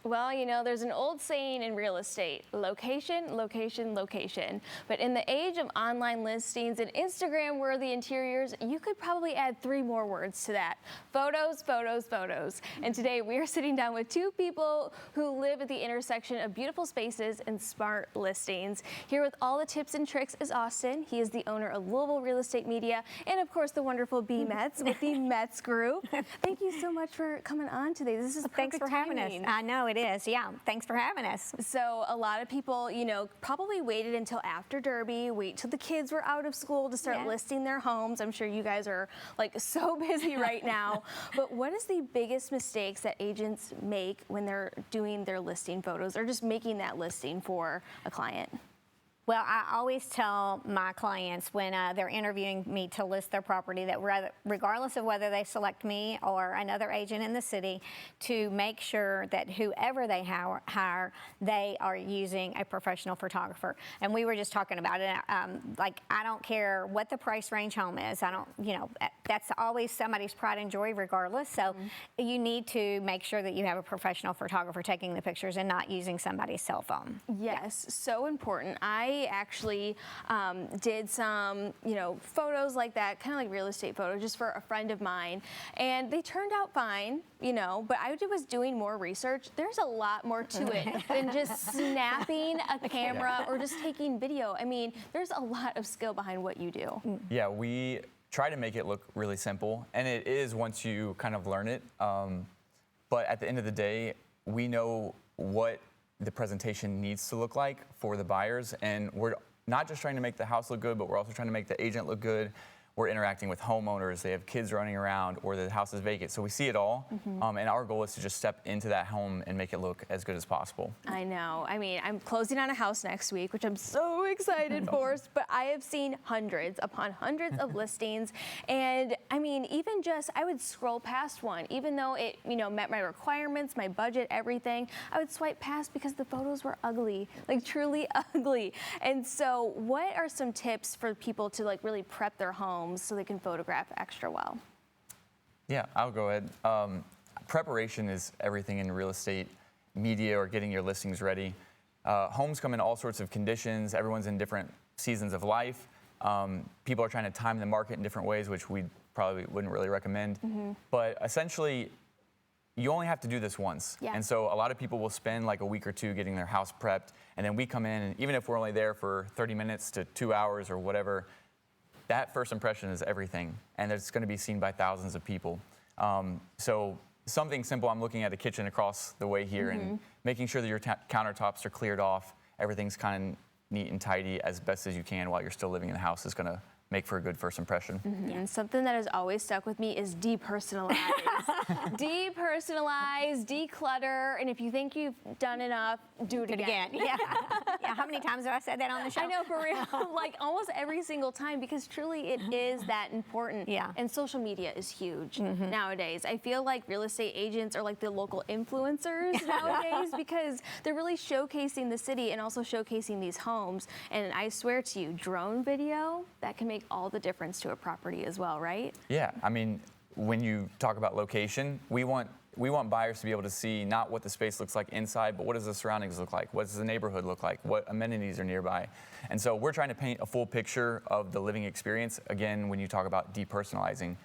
Well, you know, there's an old saying in real estate, location, location, location. But in the age of online listings and Instagram-worthy interiors, you could probably add 3 more words to that. Photos, photos, photos. And today we are sitting down with 2 people who live at the intersection of beautiful spaces and smart listings. Here with all the tips and tricks is Austin. He is the owner of Louisville Real Estate Media and, of course, the wonderful B Metz with the Metz Group. Thank you so much for coming on today. This is Thanks for having us. I know. It is, yeah. Thanks for having us. So a lot of people, you know, probably waited until after Derby, wait till the kids were out of school to start listing their homes. I'm sure you guys are like so busy right now. But what is the biggest mistakes that agents make when they're doing their listing photos or just making that listing for a client? Well, I always tell my clients when they're interviewing me to list their property that regardless of whether they select me or another agent in the city, to make sure that whoever they hire, they are using a professional photographer. And we were just talking about it. Like, I don't care what the price range home is. I don't, you know, that's always somebody's pride and joy regardless. So you need to make sure that you have a professional photographer taking the pictures and not using somebody's cell phone. Yes, so important. I actually did some, you know, photos like that, kind of like real estate photos, just for a friend of mine, and they turned out fine, you know, but I was doing more research. There's a lot more to it than just snapping a camera or just taking video. I mean, there's a lot of skill behind what you do. Yeah, we try to make it look really simple, and it is once you kind of learn it. But at the end of the day, we know what the presentation needs to look like for the buyers, and we're not just trying to make the house look good, but we're also trying to make the agent look good. We're interacting with homeowners, they have kids running around, or the house is vacant. So we see it all, and our goal is to just step into that home and make it look as good as possible. I know. I mean, I'm closing on a house next week, which I'm so excited for, but I have seen hundreds upon hundreds of listings. And I mean, even just, I would scroll past one, even though it, you know, met my requirements, my budget, everything, I would swipe past because the photos were ugly, like truly ugly. And so what are some tips for people to like really prep their homes so they can photograph extra well? Yeah, I'll go ahead. Preparation is everything in real estate media or getting your listings ready. Homes come in all sorts of conditions. Everyone's in different seasons of life. People are trying to time the market in different ways, which we probably wouldn't really recommend. But essentially, you only have to do this once. And so a lot of people will spend like a week or 2 getting their house prepped, and then we come in, and even if we're only there for 30 minutes to 2 hours or whatever, that first impression is everything, and it's going to be seen by thousands of people. So something simple, I'm looking at a kitchen across the way here and making sure that your countertops are cleared off, everything's kind of neat and tidy as best as you can while you're still living in the house is going to make for a good first impression. And something that has always stuck with me is depersonalize. Depersonalize, declutter, and if you think you've done enough, do it again. Yeah. Yeah. How many times have I said that on the show? I know, for real. Like almost every single time, because truly it is that important. Yeah. And social media is huge nowadays. I feel like real estate agents are like the local influencers nowadays because they're really showcasing the city and also showcasing these homes. And I swear to you, drone video, that can make all the difference to a property as well, right? Yeah, I mean, when you talk about location, we want buyers to be able to see not what the space looks like inside, but what does the surroundings look like? What does the neighborhood look like? What amenities are nearby? And so we're trying to paint a full picture of the living experience. Again, when you talk about depersonalizing,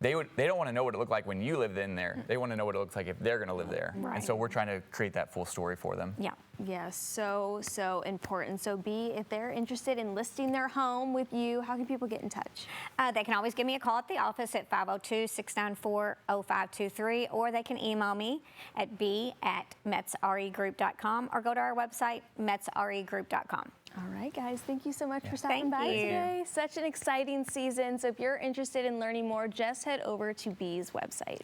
they don't want to know what it looked like when you lived in there. They want to know what it looks like if they're going to live there. Right. And so we're trying to create that full story for them. Yeah. Yes, so important. So B, if they're interested in listing their home with you, how can people get in touch? They can always give me a call at the office at 502-694-0523, or they can email me at b@metzregroup.com or go to our website, metzregroup.com. All right, guys, thank you so much for stopping by today. Such an exciting season. So if you're interested in learning more, just head over to B's website.